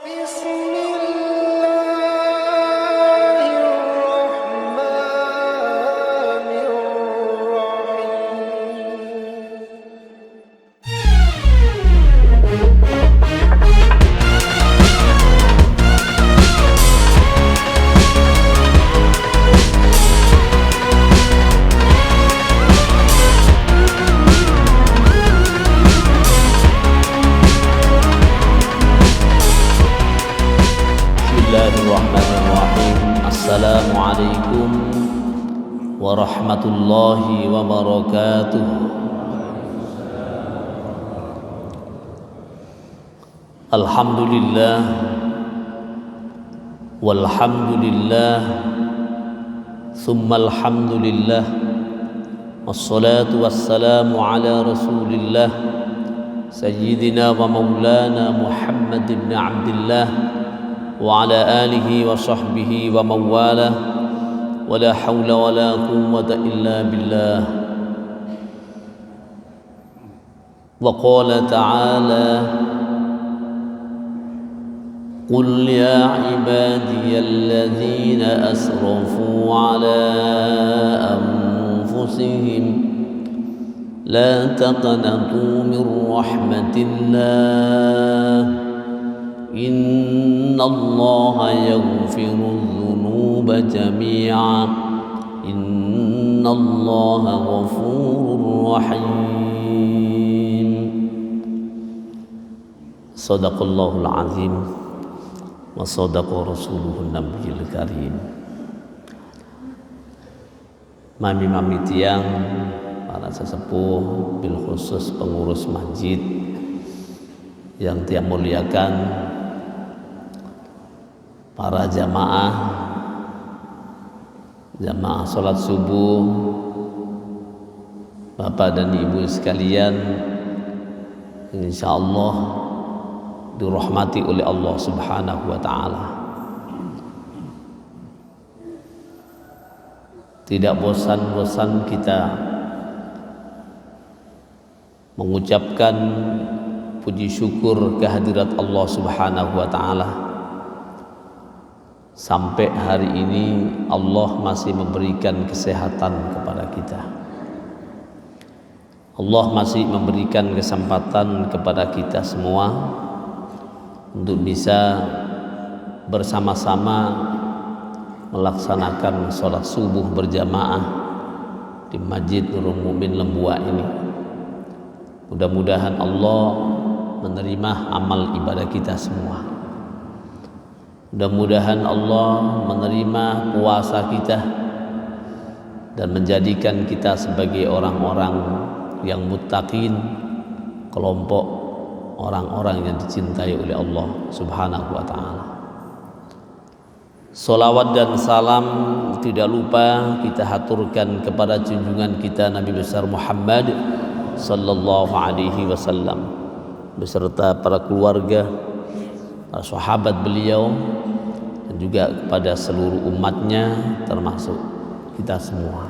Bismillahirrahmanirrahim. Assalamualaikum warahmatullahi wabarakatuh. Alhamdulillah walhamdulillah thumma alhamdulillah wassalatu wassalamu ala rasulillah sayyidina wa maulana Muhammad ibn Abdillah wa ala alihi wa sahbihi wa mawalah wa la hawla wa la quwwata illa billah. Wa qala ta'ala qul ya ibadiyalladzina asrafu ala anfusihim la taqnatu min rahmatillah innallaha yaghfirudz dzunuba jami'a innallaha ghafurur rahim. Shadaqallahul azim wa shadaqa rasuluhun nabiyil karim. Mami-mami tiang, para sesepuh, bil khusus pengurus masjid yang tiang muliakan, para jamaah sholat subuh, bapak dan ibu sekalian, insyaallah dirahmati oleh Allah Subhanahu wa ta'ala. Tidak bosan-bosan kita mengucapkan puji syukur kehadirat Allah Subhanahu wa ta'ala. Sampai hari ini Allah masih memberikan kesehatan kepada kita. Allah masih memberikan kesempatan kepada kita semua untuk bisa bersama-sama melaksanakan sholat subuh berjamaah di Masjid Nurul Mukmin Lembua ini. Mudah-mudahan Allah menerima amal ibadah kita semua. Mudah-mudahan Allah menerima puasa kita dan menjadikan kita sebagai orang-orang yang muttaqin, kelompok orang-orang yang dicintai oleh Allah Subhanahu wa ta'ala. Salawat dan salam tidak lupa kita haturkan kepada junjungan kita Nabi besar Muhammad sallallahu alaihi wasallam beserta para keluarga, para sahabat beliau, dan juga kepada seluruh umatnya termasuk kita semua.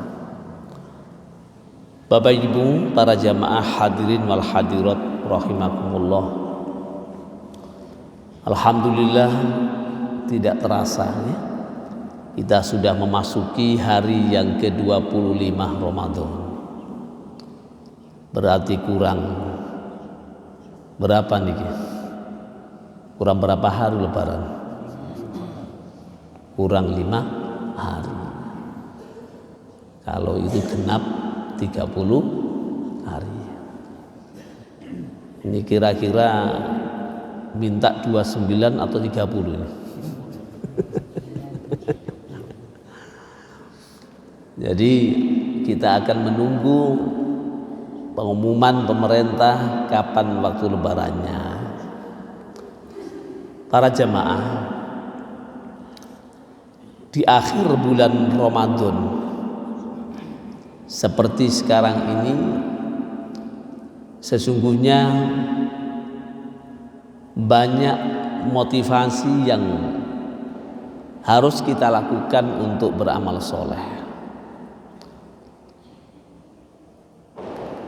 Bapak Ibu, para jamaah hadirin wal hadirat rahimakumullah. Alhamdulillah tidak terasa ya, kita sudah memasuki hari yang ke-25 Ramadan. Berarti kurang berapa nih? Kurang berapa hari lebaran? Kurang 5 hari. Kalau itu genap 30 hari. Ini kira-kira minta 29 atau 30 ini. Jadi kita akan menunggu pengumuman pemerintah kapan waktu lebarannya. Para jamaah, di akhir bulan Ramadan seperti sekarang ini, sesungguhnya banyak motivasi yang harus kita lakukan untuk beramal soleh.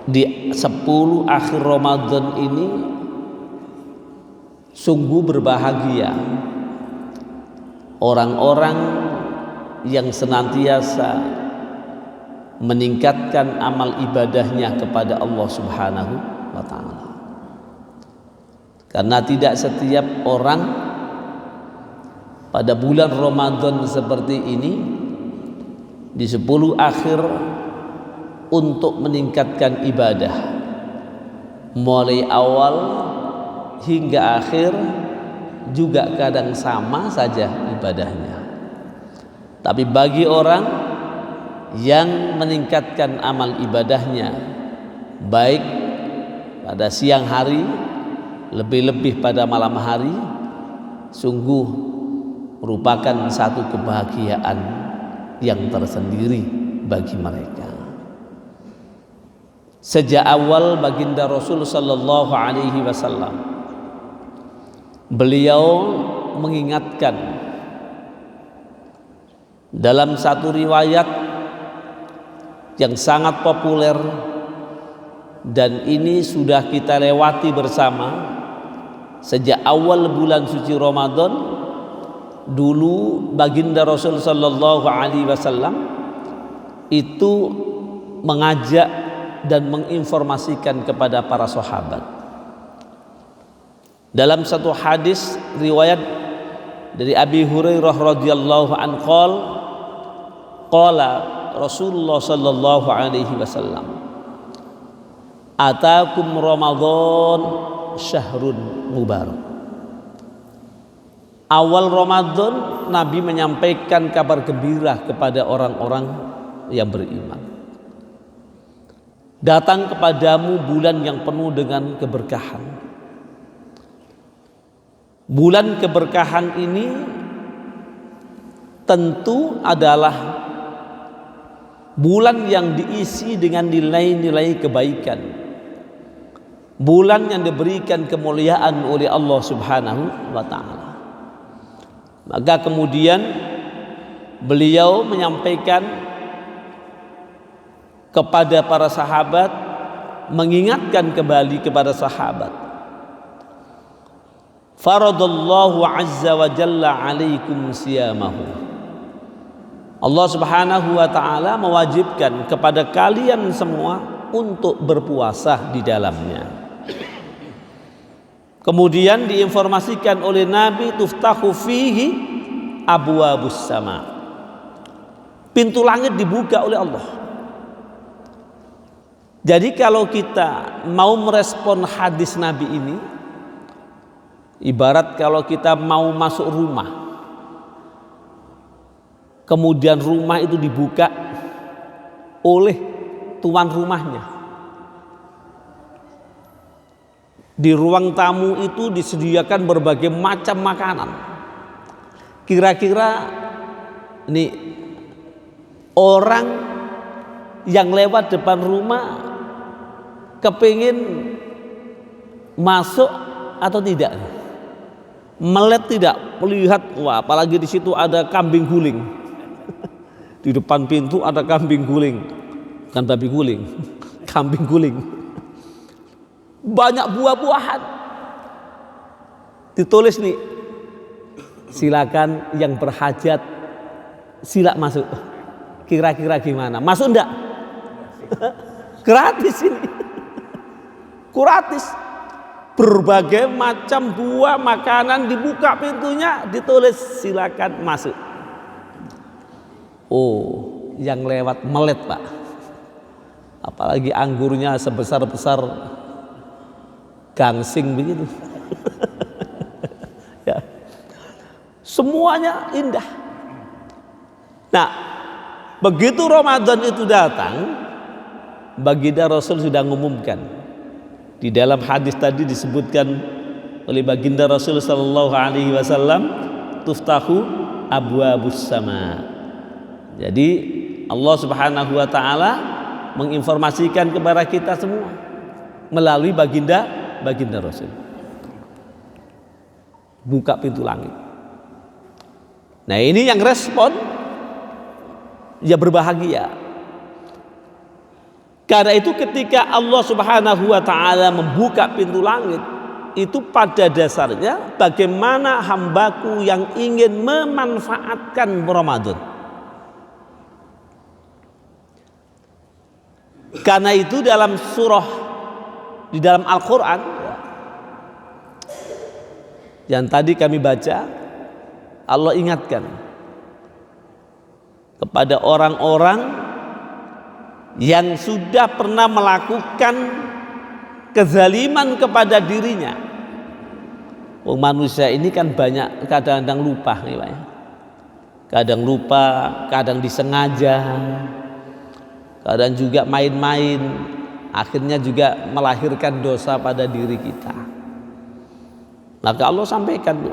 Di 10 akhir Ramadan ini Sungguh berbahagia orang-orang yang senantiasa meningkatkan amal ibadahnya kepada Allah Subhanahu wa ta'ala. Karena tidak setiap orang pada bulan Ramadan seperti ini di 10 akhir untuk meningkatkan ibadah mulai awal hingga akhir juga kadang sama saja ibadahnya. Tapi bagi orang yang meningkatkan amal ibadahnya baik pada siang hari lebih-lebih pada malam hari, sungguh merupakan satu kebahagiaan yang tersendiri bagi mereka. Sejak awal baginda Rasul sallallahu alaihi wasallam, beliau mengingatkan dalam satu riwayat yang sangat populer, dan ini sudah kita lewati bersama sejak awal bulan suci Ramadan. Dulu baginda Rasul sallallahu alaihi wasallam itu mengajak dan menginformasikan kepada para sahabat. Dalam satu hadis riwayat dari Abi Hurairah radhiyallahu anhu, qala Rasulullah sallallahu alaihi wasallam, atakum Ramadan syahrun mubarak. Awal Ramadan Nabi menyampaikan kabar gembira kepada orang-orang yang beriman. Datang kepadamu bulan yang penuh dengan keberkahan. Bulan keberkahan ini tentu adalah bulan yang diisi dengan nilai-nilai kebaikan. Bulan yang diberikan kemuliaan oleh Allah Subhanahu wa ta'ala. Maka kemudian beliau menyampaikan kepada para sahabat, mengingatkan kembali kepada sahabat, faradallahu azza wa jalla alaikum siyamahu. Allah Subhanahu wa ta'ala mewajibkan kepada kalian semua untuk berpuasa di dalamnya. Kemudian diinformasikan oleh Nabi, tuftahu fihi abwabus sama. Pintu langit dibuka oleh Allah. Jadi kalau kita mau merespon hadis Nabi ini, ibarat kalau kita mau masuk rumah, kemudian rumah itu dibuka oleh tuan rumahnya. Di ruang tamu itu disediakan berbagai macam makanan. Kira-kira ini orang yang lewat depan rumah kepingin masuk atau tidak? Melet tidak? Melihat, wah, apalagi di situ ada kambing guling. Di depan pintu ada kambing guling, bukan babi guling, kambing guling. Banyak buah-buahan. Ditulis nih, silakan yang berhajat sila masuk. Kira-kira gimana? Masuk enggak? Gratis ini. Gratis. Berbagai macam buah, makanan dibuka pintunya, ditulis silakan masuk. Oh, yang lewat melet, Pak. Apalagi anggurnya sebesar-besar gangsing begitu. Ya. Semuanya indah. Nah, begitu Ramadan itu datang, baginda Rasul sudah mengumumkan. Di dalam hadis tadi disebutkan oleh baginda Rasul sallallahu alaihi wasallam, tuftahu abwabus sama. Jadi Allah Subhanahu wa taala menginformasikan kepada kita semua melalui baginda Rasul. Buka pintu langit. Nah, ini yang respon ya berbahagia. Karena itu ketika Allah Subhanahu wa taala membuka pintu langit, itu pada dasarnya bagaimana hambaku yang ingin memanfaatkan Ramadan. Karena itu dalam surah di dalam Al-Quran yang tadi kami baca, Allah ingatkan kepada orang-orang yang sudah pernah melakukan kezaliman kepada dirinya. Manusia ini kan banyak kadang-kadang lupa nih Pak ya. Kadang lupa, kadang disengaja, kadang juga main-main, akhirnya juga melahirkan dosa pada diri kita. Maka Allah sampaikan,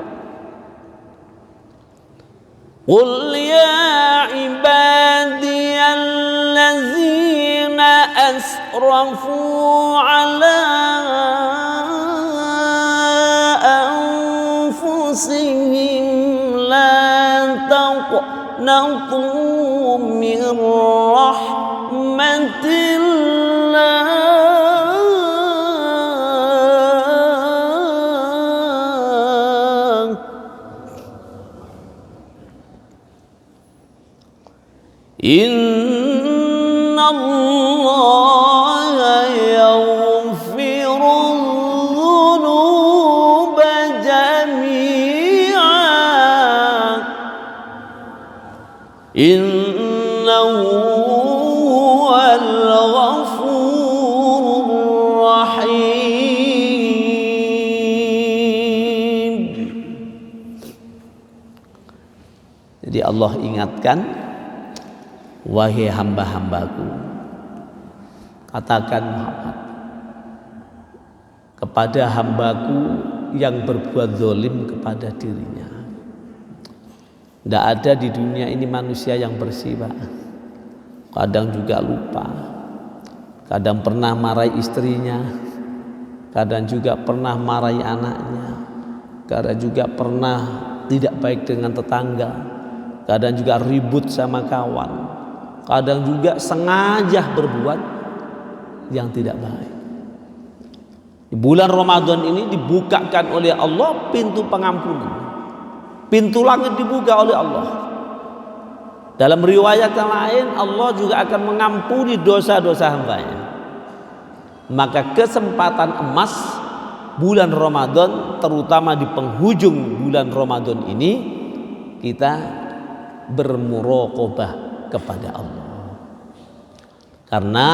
Qul ya ibadiyallazina asrafu ala anfusihim la taqnatu min rahmatillah innallaha yaghfirudz dzunuba jami'a innahu huwal ghafurur rahim. Jadi Allah ingatkan, wahai hamba-hambaku, katakan Muhammad kepada hambaku yang berbuat zalim kepada dirinya. Tidak ada di dunia ini manusia yang bersih Pak. Kadang juga lupa, kadang pernah marahi istrinya, kadang juga pernah marahi anaknya, kadang juga pernah tidak baik dengan tetangga, kadang juga ribut sama kawan, kadang juga sengaja berbuat yang tidak baik. Di bulan Ramadan ini dibukakan oleh Allah pintu pengampunan. Pintu langit dibuka oleh Allah. Dalam riwayat yang lain, Allah juga akan mengampuni dosa-dosa hambanya. Maka kesempatan emas bulan Ramadan, terutama di penghujung bulan Ramadan ini, kita bermuraqabah kepada Allah. Karena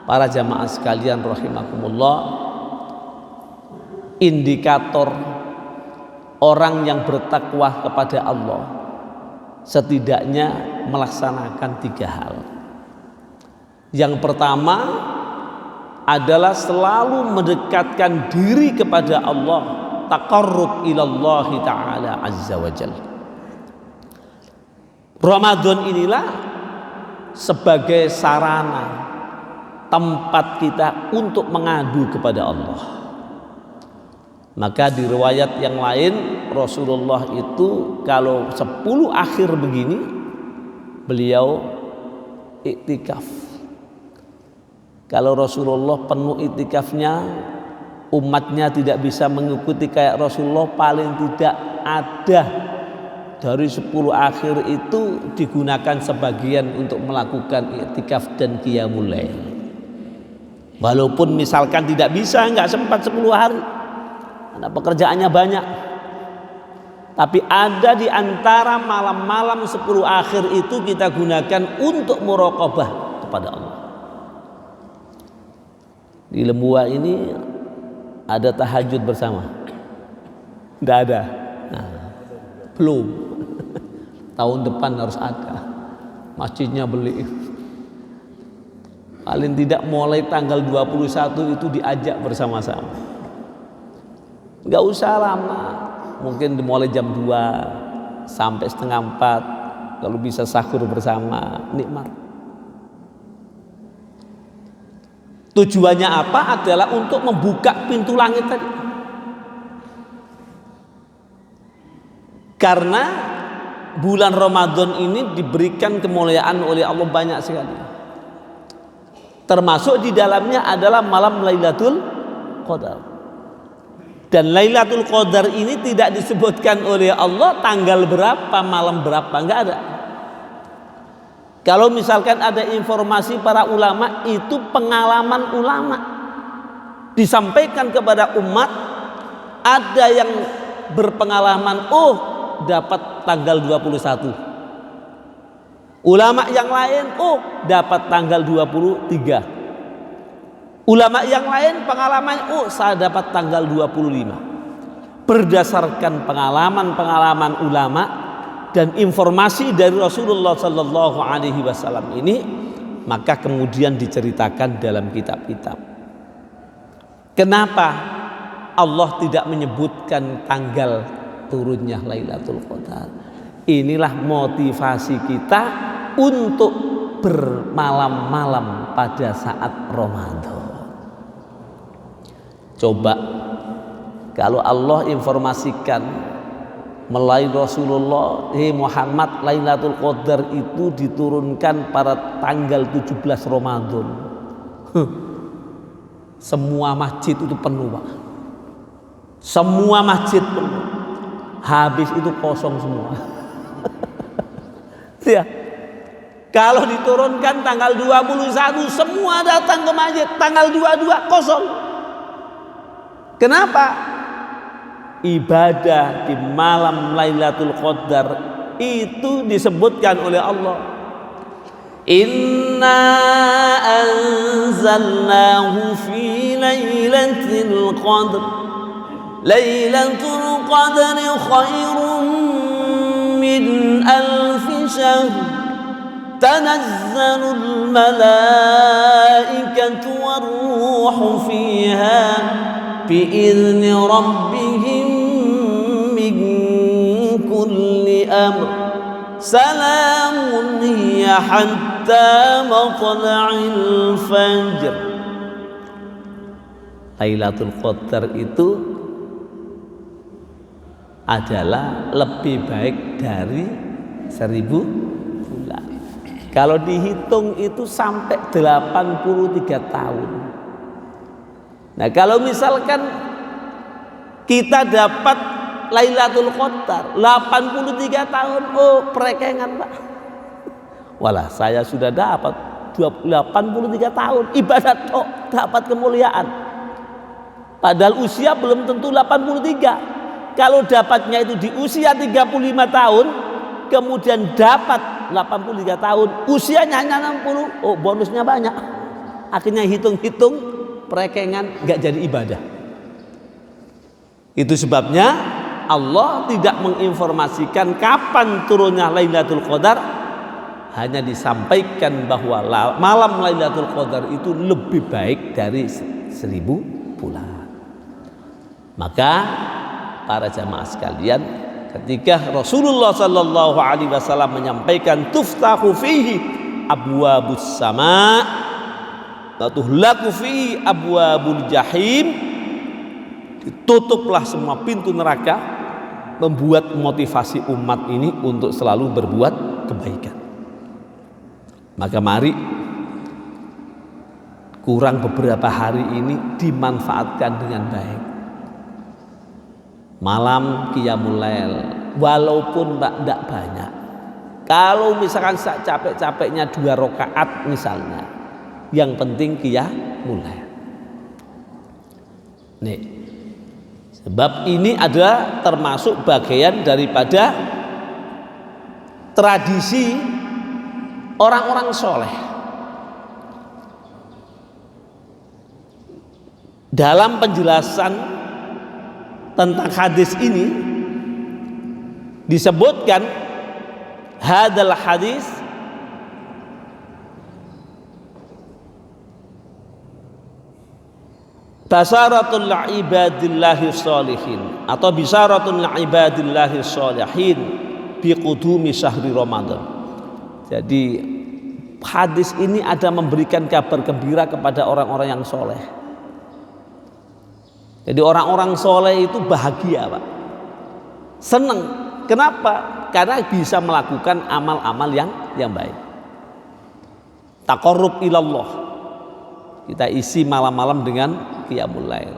para jamaah sekalian rahimakumullah, indikator orang yang bertakwa kepada Allah setidaknya melaksanakan 3 hal. Yang pertama adalah selalu mendekatkan diri kepada Allah, taqarrub ilallahi ta'ala azza wa jalla. Ramadan inilah sebagai sarana tempat kita untuk mengadu kepada Allah. Maka di riwayat yang lain Rasulullah itu kalau 10 akhir begini beliau iktikaf. Kalau Rasulullah penuh iktikafnya, umatnya tidak bisa mengikuti kayak Rasulullah, paling tidak ada dari 10 akhir itu digunakan sebagian untuk melakukan iktikaf dan qiyamul lail. Walaupun misalkan tidak bisa, nggak sempat 10 hari karena pekerjaannya banyak, tapi ada di antara malam-malam 10 akhir itu kita gunakan untuk muraqabah kepada Allah. Di Lembua ini ada tahajud bersama? Tidak ada. Nah, belum. Tahun depan harus ada. Masjidnya beli. Paling tidak mulai tanggal 21 itu diajak bersama-sama. Nggak usah lama, mungkin dimulai jam 2 sampai setengah 4, kalau bisa sahur bersama, nikmat. Tujuannya apa? Adalah untuk membuka pintu langit tadi. Karena bulan Ramadan ini diberikan kemuliaan oleh Allah banyak sekali. Termasuk di dalamnya adalah malam Lailatul Qadar. Dan Lailatul Qadar ini tidak disebutkan oleh Allah tanggal berapa, malam berapa, enggak ada. Kalau misalkan ada informasi para ulama, itu pengalaman ulama disampaikan kepada umat. Ada yang berpengalaman, oh dapat tanggal 21. Ulama yang lain, oh dapat tanggal 23. Ulama yang lain pengalaman, oh saya dapat tanggal 25. Berdasarkan pengalaman-pengalaman ulama dan informasi dari Rasulullah Sallallahu Alaihi Wasallam ini, maka kemudian diceritakan dalam kitab-kitab. Kenapa Allah tidak menyebutkan tanggal turunnya Lailatul Qadar? Inilah motivasi kita untuk bermalam-malam pada saat Ramadan. Coba kalau Allah informasikan melalui Rasulullah, Muhammad, Lailatul Qadar itu diturunkan pada tanggal 17 Ramadan. Semua masjid itu penuh, Pak. Semua masjid penuh. Habis itu kosong semua. Ya. Kalau diturunkan tanggal 21 semua datang ke masjid, tanggal 22 kosong. Kenapa? Ibadah di malam Lailatul Qadar itu disebutkan oleh Allah. Inna anzalnahu fi lailatul qadr. Lailatul qadri khairun min alfi syahr. Tanazzalul malaikatu war-ruhu fiha bi'izni rabbihim min kulli amr. Salamun hiya hatta matla'il fajr. Lailatul Qadar itu adalah lebih baik dari 1000 bulan. Kalau dihitung itu sampai 83 tahun. Nah, kalau misalkan kita dapat Lailatul Qadar 83 tahun, oh perekengan, Pak. Walah, saya sudah dapat 83 tahun ibadat kok dapat kemuliaan. Padahal usia belum tentu 83. Kalau dapatnya itu di usia 35 tahun, kemudian dapat 83 tahun, usianya hanya 60, oh bonusnya banyak. Akhirnya hitung-hitung perekengan gak jadi ibadah. Itu sebabnya Allah tidak menginformasikan kapan turunnya Lailatul Qadar, hanya disampaikan bahwa malam Lailatul Qadar itu lebih baik dari 1000 bulan. Maka para jamaah sekalian, ketika Rasulullah Sallallahu Alaihi Wasallam menyampaikan tuftahu fihi abwabus sama wa tuhlaku fihi abwabul jahim, ditutuplah semua pintu neraka, membuat motivasi umat ini untuk selalu berbuat kebaikan. Maka mari kurang beberapa hari ini dimanfaatkan dengan baik. Malam qiyamul lail, walaupun tidak banyak. Kalau misalkan capek-capeknya 2 rakaat misalnya, yang penting qiyamul lail. Nih, sebab ini adalah termasuk bagian daripada tradisi orang-orang soleh. Dalam penjelasan tentang hadis ini disebutkan, hadal hadis basaratul ibadillahi sholihin, atau bisaratul ibadillahi sholihin biqudumi syahri Ramadan. Jadi hadis ini ada memberikan kabar gembira kepada orang-orang yang soleh. Jadi orang-orang soleh itu bahagia, Pak, senang. Kenapa? Karena bisa melakukan amal-amal yang baik. Taqarrub ilallah. Kita isi malam-malam dengan qiyamul lail.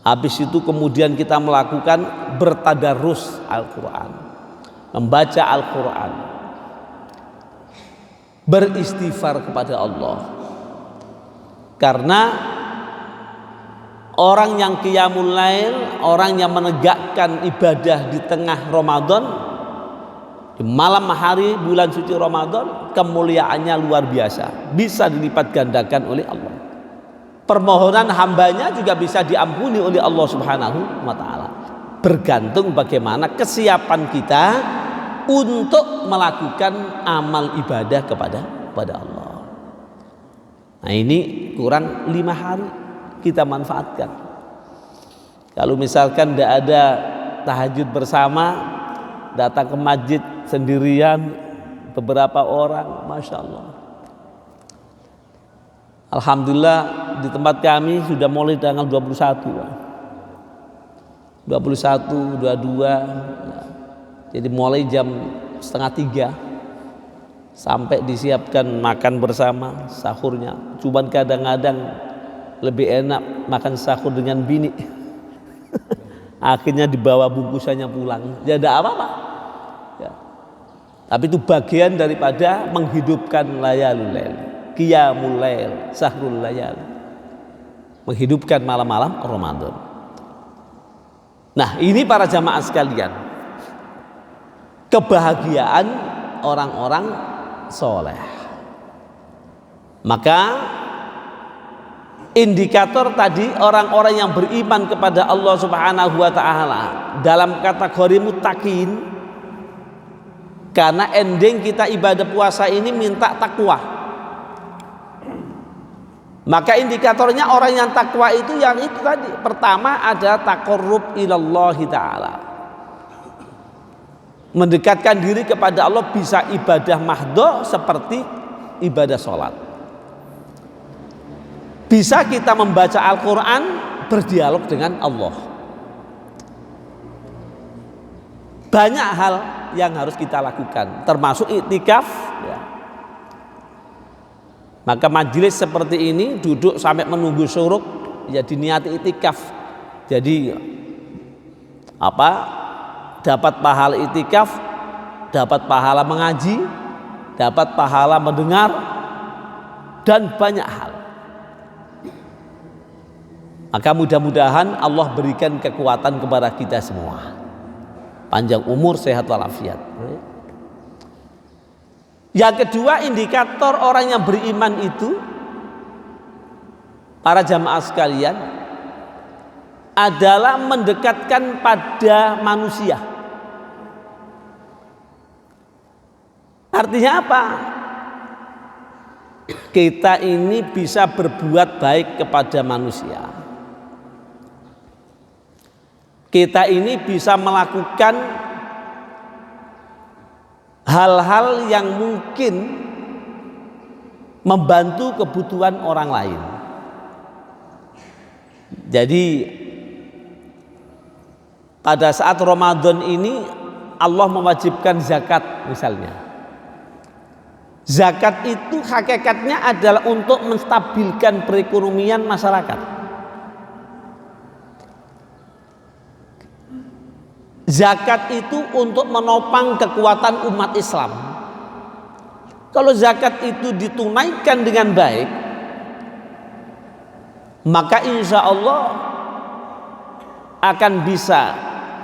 Habis itu kemudian kita melakukan bertadarus Al-Quran, membaca Al-Quran, beristighfar kepada Allah. Karena orang yang qiyamul lail, orang yang menegakkan ibadah di tengah Ramadan, di malam hari bulan suci Ramadan, kemuliaannya luar biasa, bisa dilipat gandakan oleh Allah. Permohonan hambanya juga bisa diampuni oleh Allah Subhanahu wa ta'ala. Bergantung bagaimana kesiapan kita untuk melakukan amal ibadah kepada Allah. Nah, ini kurang 5 hari kita manfaatkan. Kalau misalkan tidak ada tahajud bersama, datang ke masjid sendirian beberapa orang, Masya Allah. Alhamdulillah di tempat kami sudah mulai tanggal 21, 22, jadi mulai jam 2:30 sampai disiapkan makan bersama sahurnya. Cuman kadang-kadang lebih enak makan sahur dengan bini. Akhirnya dibawa bungkusannya pulang, ya tidak apa-apa ya. Tapi itu bagian daripada menghidupkan layalul lail, qiyamul lail, sahrul layal, menghidupkan malam-malam Ramadan. Nah, ini para jamaah sekalian, kebahagiaan orang-orang soleh. Maka indikator tadi orang-orang yang beriman kepada Allah Subhanahu wa ta'ala dalam kategori muttaqin, karena ending kita ibadah puasa ini minta takwa. Maka indikatornya orang yang takwa itu yang itu tadi. Pertama ada taqarrub ilallahi ta'ala, mendekatkan diri kepada Allah, bisa ibadah mahdo seperti ibadah sholat. Bisa kita membaca Al-Quran, berdialog dengan Allah. Banyak hal yang harus kita lakukan, termasuk iktikaf ya. Maka majelis seperti ini, duduk sampai menunggu syuruk, ya diniati iktikaf. Jadi apa? Dapat pahala iktikaf, dapat pahala mengaji, dapat pahala mendengar, dan banyak hal. Maka mudah-mudahan Allah berikan kekuatan kepada kita semua, panjang umur, sehat walafiat. Yang kedua, indikator orang yang beriman itu, para jamaah sekalian, adalah mendekatkan pada manusia. Artinya apa? Kita ini bisa berbuat baik kepada manusia. Kita ini bisa melakukan hal-hal yang mungkin membantu kebutuhan orang lain. Jadi pada saat Ramadan ini Allah mewajibkan zakat misalnya. Zakat itu hakikatnya adalah untuk menstabilkan perekonomian masyarakat. Zakat itu untuk menopang kekuatan umat Islam. Kalau zakat itu ditunaikan dengan baik, maka insya Allah akan bisa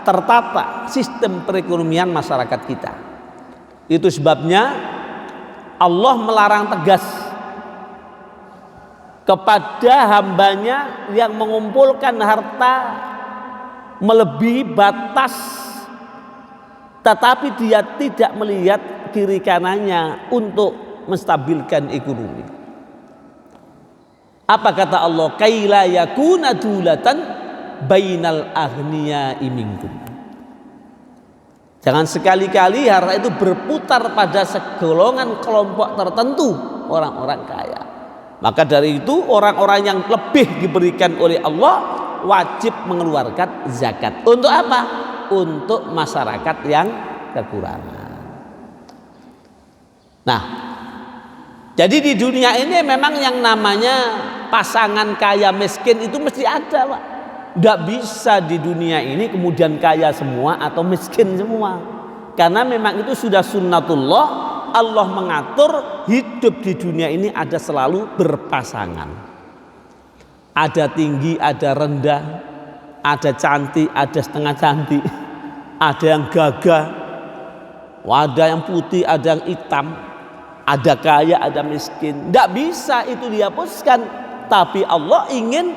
tertata sistem perekonomian masyarakat kita. Itu sebabnya Allah melarang tegas kepada hambanya yang mengumpulkan harta melebihi batas, tetapi dia tidak melihat kiri kanannya untuk menstabilkan ekonomi. Apa kata Allah? Kaila yakuna dulatan bainal aghniya'i minkum. Jangan sekali-kali harta itu berputar pada segolongan kelompok tertentu orang-orang kaya. Maka dari itu orang-orang yang lebih diberikan oleh Allah wajib mengeluarkan zakat. Untuk apa? Untuk masyarakat yang kekurangan. Nah, jadi di dunia ini memang yang namanya pasangan kaya miskin itu mesti ada, Pak. Tidak bisa di dunia ini kemudian kaya semua atau miskin semua. Karena memang itu sudah sunnatullah. Allah mengatur hidup di dunia ini ada selalu berpasangan. Ada tinggi, ada rendah, ada cantik, ada setengah cantik, ada yang gagah, ada yang putih, ada yang hitam, ada kaya, ada miskin. Tidak bisa itu dihapuskan. Tapi Allah ingin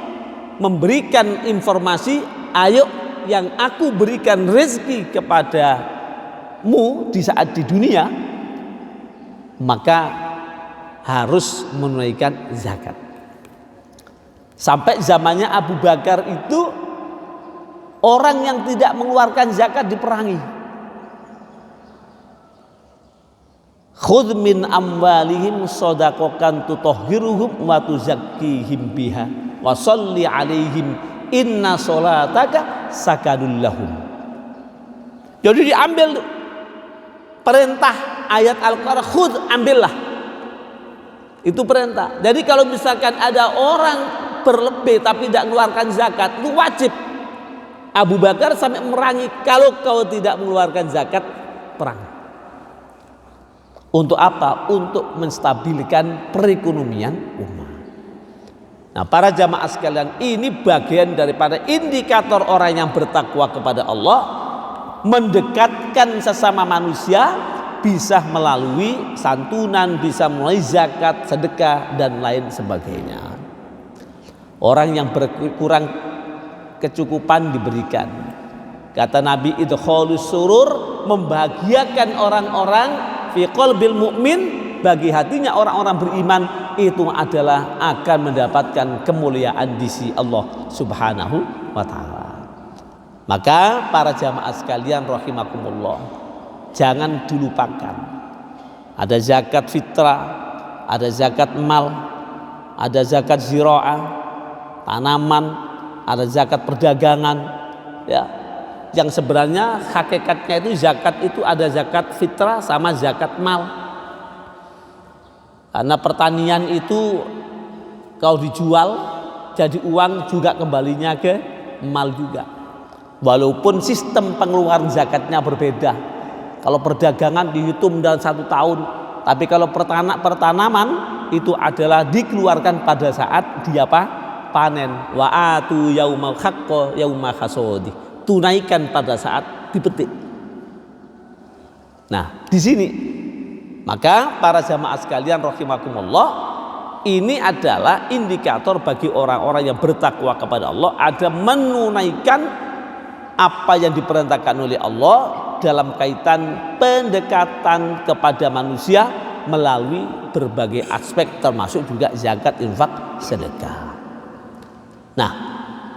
memberikan informasi, ayo yang aku berikan rezeki kepadamu di saat di dunia, maka harus menunaikan zakat. Sampai zamannya Abu Bakar itu orang yang tidak mengeluarkan zakat diperangi. Khudh min amwalihim shadaqatan tutahhiruhum wa tuzakkihim biha wa sholli alaihim inna sholataka sakanul lahum. Jadi diambil perintah ayat Al-Qur'an, khudh, ambillah. Itu perintah. Jadi kalau misalkan ada orang berlebih tapi tidak mengeluarkan zakat, itu wajib. Abu Bakar sampai merangi, kalau kau tidak mengeluarkan zakat, perang. Untuk apa? Untuk menstabilkan perekonomian umat. Nah, para jamaah sekalian, ini bagian daripada indikator orang yang bertakwa kepada Allah, mendekatkan sesama manusia, bisa melalui santunan, bisa melalui zakat, sedekah, dan lain sebagainya. Orang yang berkurang kecukupan diberikan. Kata Nabi, idkhalus surur, membahagiakan orang-orang fi qalbil mu'min, bagi hatinya orang-orang beriman, itu adalah akan mendapatkan kemuliaan di sisi Allah Subhanahu wa taala. Maka para jamaah sekalian rahimakumullah, jangan dilupakan. Ada zakat fitrah, ada zakat mal, ada zakat ziraah, tanaman, ada zakat perdagangan, ya. Yang sebenarnya hakikatnya itu zakat itu ada zakat fitrah sama zakat mal. Karena pertanian itu kalau dijual jadi uang juga kembalinya ke mal juga. Walaupun sistem pengeluaran zakatnya berbeda. Kalau perdagangan dihitung dalam 1 tahun, tapi kalau pertanaman itu adalah dikeluarkan pada saat dia panen. Wa atu yaumal haqqo yauma hasodi, tunaikan pada saat dipetik. Nah, di sini maka para jamaah sekalian rahimakumullah, ini adalah indikator bagi orang-orang yang bertakwa kepada Allah, ada menunaikan apa yang diperintahkan oleh Allah dalam kaitan pendekatan kepada manusia melalui berbagai aspek, termasuk juga zakat, infak, sedekah. Nah,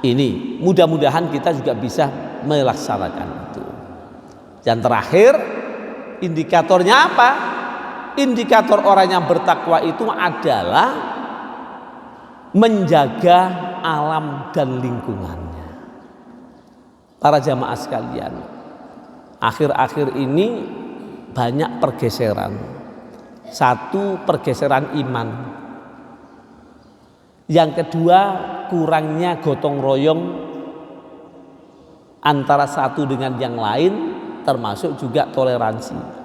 ini mudah-mudahan kita juga bisa melaksanakan itu. Yang terakhir, indikatornya apa? Indikator orang yang bertakwa itu adalah menjaga alam dan lingkungannya. Para jamaah sekalian, akhir-akhir ini banyak pergeseran. Satu, pergeseran iman. Yang kedua, kurangnya gotong royong antara satu dengan yang lain, termasuk juga toleransi.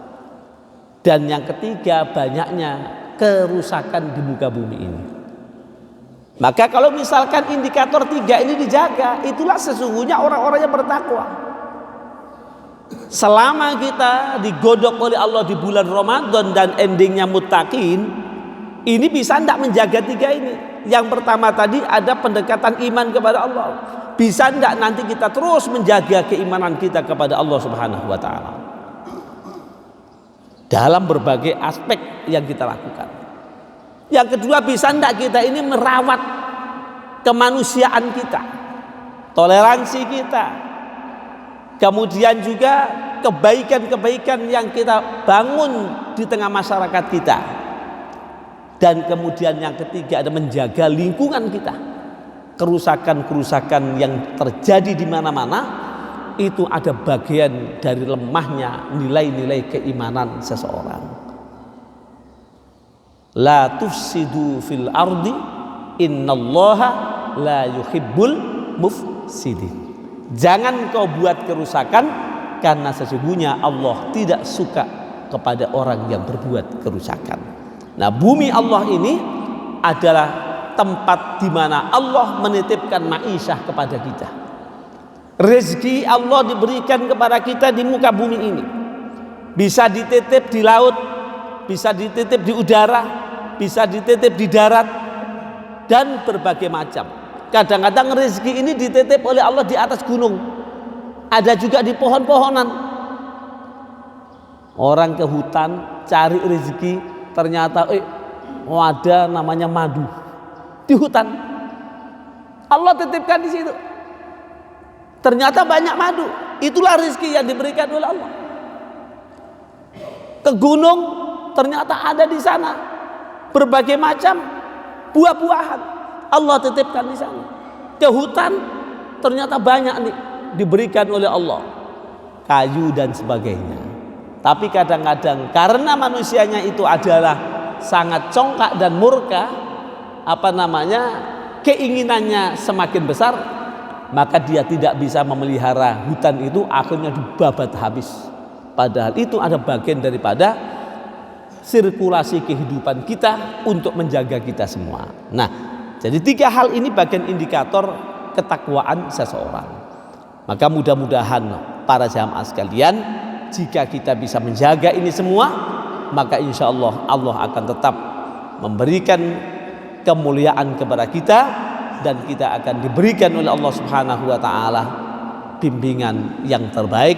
Dan yang ketiga, banyaknya kerusakan di muka bumi ini. Maka kalau misalkan indikator 3 ini dijaga, itulah sesungguhnya orang-orang yang bertakwa. Selama kita digodok oleh Allah di bulan Ramadan dan endingnya muttaqin, ini bisa tidak menjaga 3 ini. Yang pertama tadi ada pendekatan iman kepada Allah. Bisa tidak nanti kita terus menjaga keimanan kita kepada Allah Subhanahu wa taala dalam berbagai aspek yang kita lakukan. Yang kedua, bisa tidak kita ini merawat kemanusiaan kita, toleransi kita, kemudian juga kebaikan-kebaikan yang kita bangun di tengah masyarakat kita. Dan kemudian yang ketiga ada menjaga lingkungan kita. Kerusakan-kerusakan yang terjadi di mana-mana itu ada bagian dari lemahnya nilai-nilai keimanan seseorang. La tufsidu fil ardi innallaha la yuhibbul mufsidin. Jangan kau buat kerusakan, karena sesungguhnya Allah tidak suka kepada orang yang berbuat kerusakan. Nah, bumi Allah ini adalah tempat di mana Allah menitipkan ma'isyah kepada kita. Rezeki Allah diberikan kepada kita di muka bumi ini. Bisa dititip di laut, bisa dititip di udara, bisa dititip di darat, dan berbagai macam. Kadang-kadang rezeki ini dititip oleh Allah di atas gunung, ada juga di pohon-pohonan. Orang ke hutan cari rezeki, ternyata ada namanya madu di hutan. Allah titipkan di situ. Ternyata banyak madu. Itulah rezeki yang diberikan oleh Allah. Ke gunung, ternyata ada di sana berbagai macam buah-buahan. Allah titipkan di sana. Ke hutan, ternyata banyak nih diberikan oleh Allah, kayu dan sebagainya. Tapi kadang-kadang karena manusianya itu adalah sangat congkak dan murka, keinginannya semakin besar, maka dia tidak bisa memelihara hutan itu, akhirnya dibabat habis. Padahal itu ada bagian daripada sirkulasi kehidupan kita untuk menjaga kita semua. Nah, jadi 3 hal ini bagian indikator ketakwaan seseorang. Maka mudah-mudahan para jamaah sekalian, jika kita bisa menjaga ini semua, maka insya Allah Allah akan tetap memberikan kemuliaan kepada kita, dan kita akan diberikan oleh Allah Subhanahu wa taala bimbingan yang terbaik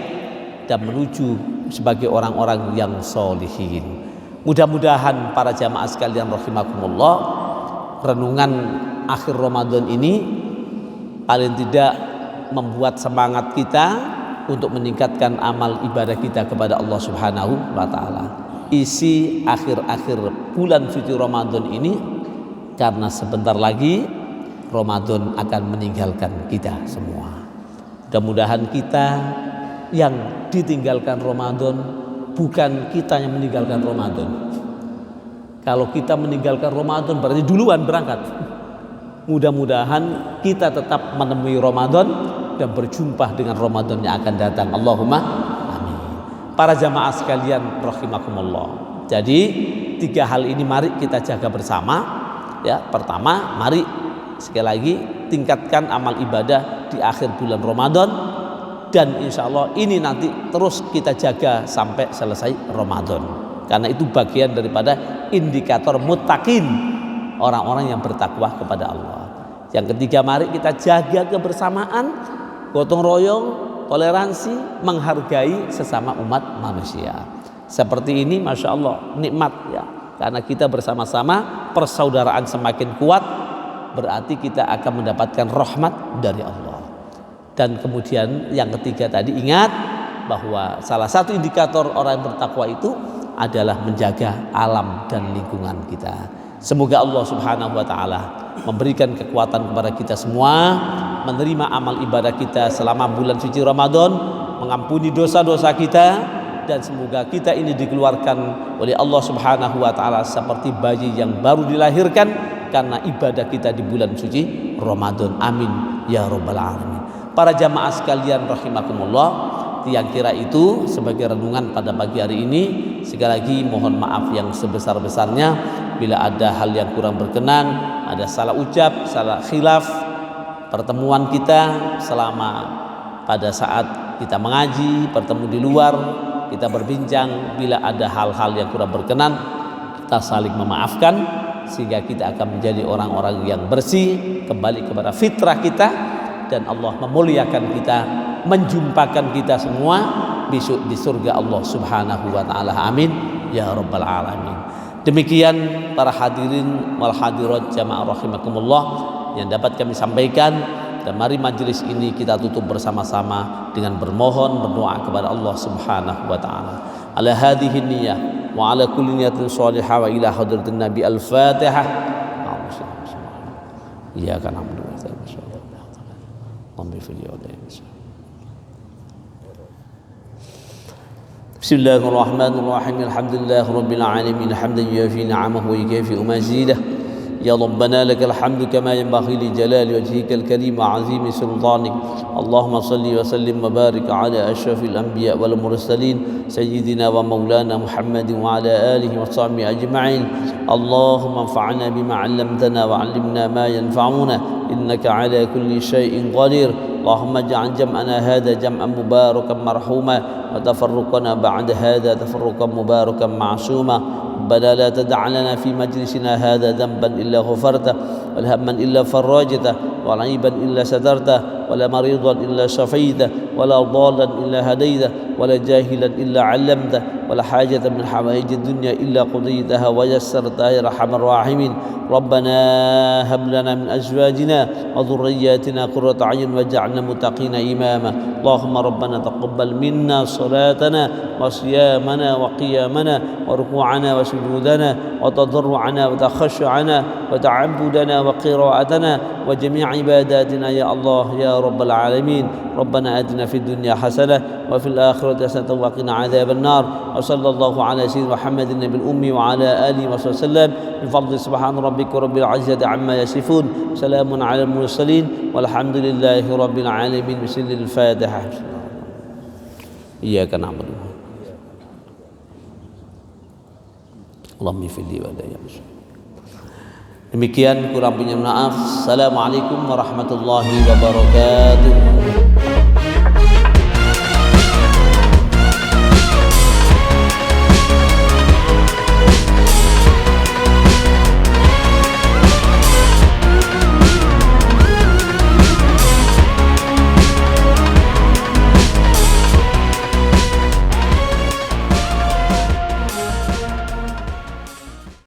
dan menuju sebagai orang-orang yang sholihin. Mudah-mudahan para jamaah sekalian rahimakumullah, renungan akhir Ramadan ini paling tidak membuat semangat kita untuk meningkatkan amal ibadah kita kepada Allah Subhanahu wa taala. Isi akhir-akhir bulan suci Ramadan ini, karena sebentar lagi Ramadan akan meninggalkan kita semua. Mudah-mudahan kita yang ditinggalkan Ramadan, bukan kita yang meninggalkan Ramadan. Kalau kita meninggalkan Ramadan berarti duluan berangkat. Mudah-mudahan kita tetap menemui Ramadan dan berjumpa dengan Ramadan yang akan datang. Allahumma amin. Para jamaah sekalian rahimakumullah. Jadi 3 hal ini mari kita jaga bersama. Ya, pertama, mari sekali lagi tingkatkan amal ibadah di akhir bulan Ramadan, dan insya Allah ini nanti terus kita jaga sampai selesai Ramadan, karena itu bagian daripada indikator muttaqin, orang-orang yang bertakwa kepada Allah. Yang ketiga, mari kita jaga kebersamaan, gotong royong, toleransi, menghargai sesama umat manusia. Seperti ini masya Allah nikmat ya, karena kita bersama-sama, persaudaraan semakin kuat, berarti kita akan mendapatkan rahmat dari Allah. Dan kemudian yang ketiga tadi, ingat bahwa salah satu indikator orang yang bertakwa itu adalah menjaga alam dan lingkungan kita. Semoga Allah Subhanahu wa taala memberikan kekuatan kepada kita semua, menerima amal ibadah kita selama bulan suci Ramadan, mengampuni dosa-dosa kita, dan semoga kita ini dikeluarkan oleh Allah Subhanahu wa taala seperti bayi yang baru dilahirkan karena ibadah kita di bulan suci Ramadan. Amin ya rabbal alamin. Para jamaah sekalian rahimakumullah, yang kira itu sebagai renungan pada pagi hari ini. Sekali lagi mohon maaf yang sebesar-besarnya bila ada hal yang kurang berkenan, ada salah ucap, salah khilaf pertemuan kita selama pada saat kita mengaji, bertemu di luar, kita berbincang. Bila ada hal-hal yang kurang berkenan, kita saling memaafkan sehingga kita akan menjadi orang-orang yang bersih, kembali kepada fitrah kita, dan Allah memuliakan kita, menjumpakan kita semua besok di surga Allah Subhanahu wa taala. Amin ya rabbal alamin. Demikian para hadirin wal hadirat jamaah rahimakumullah yang dapat kami sampaikan, dan mari majelis ini kita tutup bersama-sama dengan bermohon, berdoa kepada Allah Subhanahu wa taala. Ala hadhihi niyyah wa ala kulli niyatin shalihah wa ila hadratin nabi al-fatihah. Iyyaka na'budu wa iyyaka nasta'in. Bismillahirrahmanirrahim. Alhamdulillah rabbil alamin hamdan yuafi ni'amahu wa yukafi mazidah. يا ربنا لك الحمد كما ينبغي لجلال وجهك الكريم وعظيم سلطانك. اللهم صل وسلم وبارك على أشرف الأنبياء والمرسلين سيدنا ومولانا محمد وعلى آله وصحبه أجمعين. اللهم انفعنا بما علمتنا وعلمنا ما ينفعنا إنك على كل شيء قدير. اللهم اجعل جمعنا هذا جمعا مباركا مرحوما وتفرقنا بعد هذا تفرقا مباركا معصوما. ربنا لا تدع لنا في مجلسنا هذا ذنبا إلا غفرته ولا هما إلا فرجته ولا عيبا إلا سترته ولا مريضا إلا شفيته ولا ضالا إلا هديته ولا جاهلا إلا علمته ولا حاجة من حوائج الدنيا إلا قضيتها ويسرتها يا أرحم الراحمين. ربنا هب لنا من أزواجنا وذرياتنا قرة أعين واجعلنا متقين إماما. اللهم ربنا تقبل منا صلاتنا وصيامنا وقيامنا وركوعنا وسجودنا وتضرعنا وتخشعنا وتعبدنا وقراءتنا وجميع عباداتنا يا الله يا رب العالمين. ربنا آتنا في الدنيا حسنة وفي الآخرة حسنة وقنا عذاب النار. وصلى الله على سيدنا محمد النبي الأمي وعلى آله وصحبه وسلم. بفضل سبحان ربك رب العزة عما يصفون سلام على المرسلين والحمد لله رب العالمين. بسم الفاتحة. إياك نعبد اللهم اغفر لي ولي. Demikian kurang punya maaf. Assalamualaikum warahmatullahi wabarakatuh.